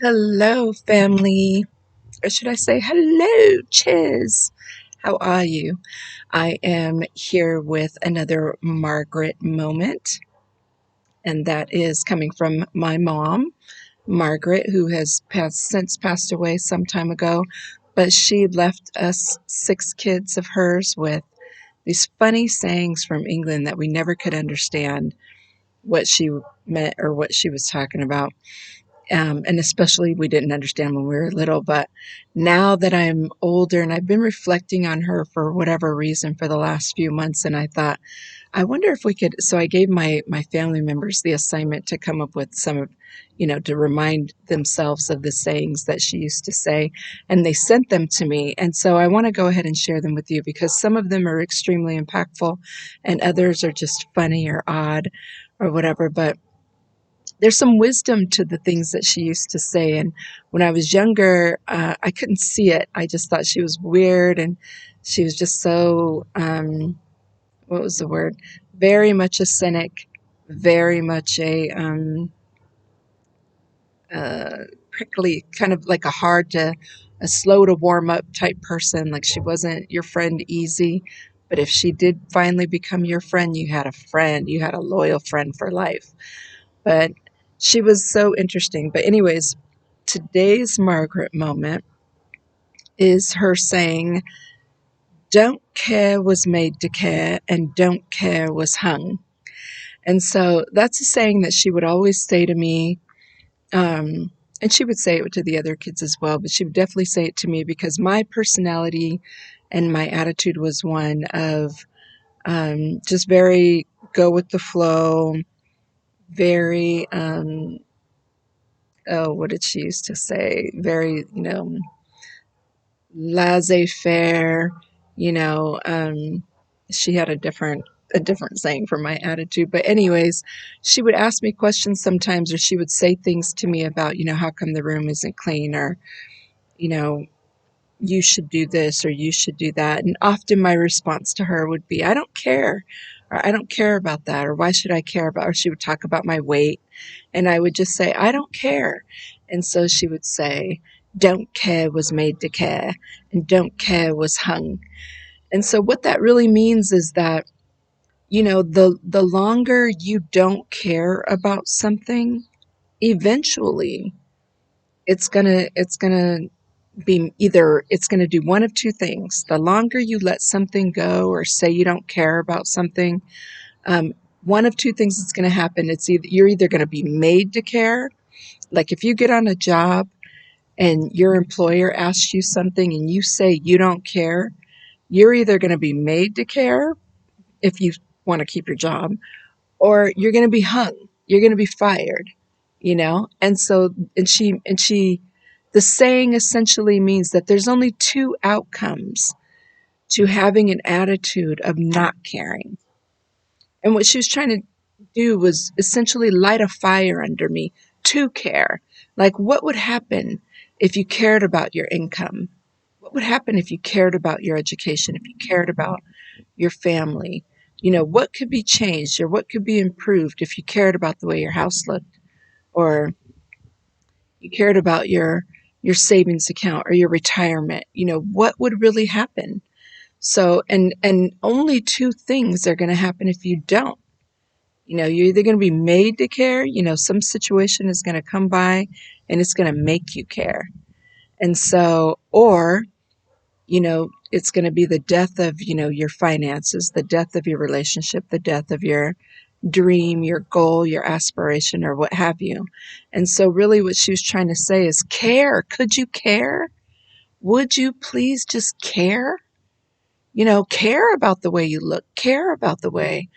Hello, family. Or should I say, hello, Chiz? How are you? I am here with another Margaret moment, and that is coming from my mom, Margaret, who has since passed away some time ago. But she left us 6 kids of hers with these funny sayings from England that we never could understand what she meant or what she was talking about. And especially we didn't understand when we were little. But now that I'm older and I've been reflecting on her for whatever reason for the last few months, and I thought, I wonder if we could. So I gave my family members the assignment to come up with some of, to remind themselves of the sayings that she used to say, and they sent them to me. And so I want to go ahead and share them with you because some of them are extremely impactful, and others are just funny or odd or whatever. But there's some wisdom to the things that she used to say. And when I was younger, I couldn't see it. I just thought she was weird and she was just so, what was the word? Very much a cynic, very much prickly, kind of like a slow to warm up type person. Like she wasn't your friend easy. But if she did finally become your friend, you had a friend, you had a loyal friend for life. But she was so interesting. But anyways, today's Margaret moment is her saying, "Don't care was made to care, and don't care was hung." And so that's a saying that she would always say to me. And she would say it to the other kids as well, but she would definitely say it to me because my personality and my attitude was one of just very go with the flow, very oh, what did she used to say? Very, laissez-faire, you know, she had a different saying for my attitude. But anyways, she would ask me questions sometimes, or she would say things to me about, how come the room isn't clean, or, you know, you should do this or you should do that. And often my response to her would be, I don't care, or I don't care about that, or why should I care about, or she would talk about my weight. And I would just say, I don't care. And so she would say, don't care was made to care, and don't care was hung. And so what that really means is that, the longer you don't care about something, eventually it's gonna be either it's going to do one of two things. The longer you let something go or say you don't care about something, um, one of two things is going to happen. You're either going to be made to care, like if you get on a job and your employer asks you something and you say you don't care, you're either going to be made to care if you want to keep your job, or you're going to be hung. You're going to be fired. And so, the saying essentially means that there's only two outcomes to having an attitude of not caring. And what she was trying to do was essentially light a fire under me to care. Like, what would happen if you cared about your income? What would happen if you cared about your education, if you cared about your family? What could be changed or what could be improved if you cared about the way your house looked, or you cared about your savings account or your retirement? What would really happen? So, and only two things are going to happen if you don't. You're either going to be made to care, some situation is going to come by and it's going to make you care. And so, or, it's going to be the death of, your finances, the death of your relationship, the death of your dream, your goal, your aspiration, or what have you. And so really what she was trying to say is care. Could you care? Would you please just care? Care about the way you look, care about the way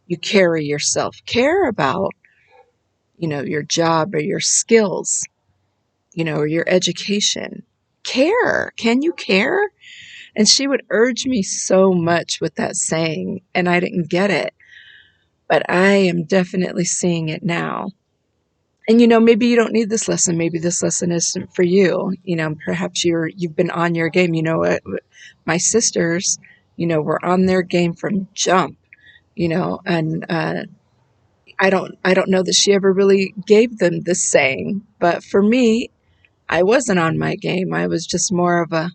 you carry yourself, care about, your job or your skills, or your education. Care. Can you care? And she would urge me so much with that saying, and I didn't get it, but I am definitely seeing it now. And maybe you don't need this lesson. Maybe this lesson isn't for you. Perhaps you've been on your game. My sisters, were on their game from jump. And I don't know that she ever really gave them this saying, but for me, I wasn't on my game. I was just more of a,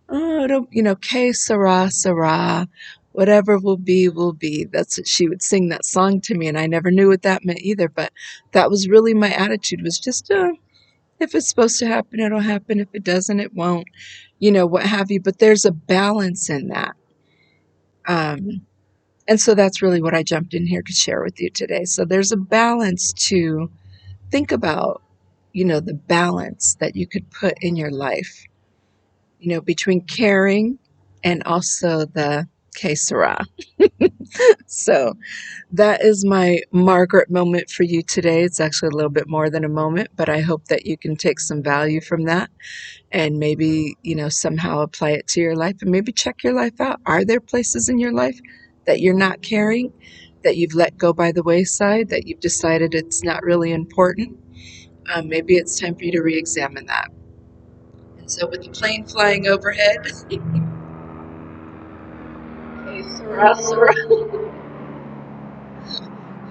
oh, don't, que sera, sera. Whatever will be, will be. That's what she would sing that song to me, and I never knew what that meant either. But that was really my attitude, was just, if it's supposed to happen, it'll happen. If it doesn't, it won't, what have you. But there's a balance in that. Um, and so that's really what I jumped in here to share with you today. So there's a balance to think about, the balance that you could put in your life, between caring and also the que sera. So that is my Margaret moment for you today. It's actually a little bit more than a moment, but I hope that you can take some value from that and maybe, somehow apply it to your life and maybe check your life out. Are there places in your life that you're not caring, that you've let go by the wayside, that you've decided it's not really important? Maybe it's time for you to re-examine that. And so with the plane flying overhead, hey, Sarah,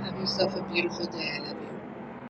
have yourself a beautiful day. I love you.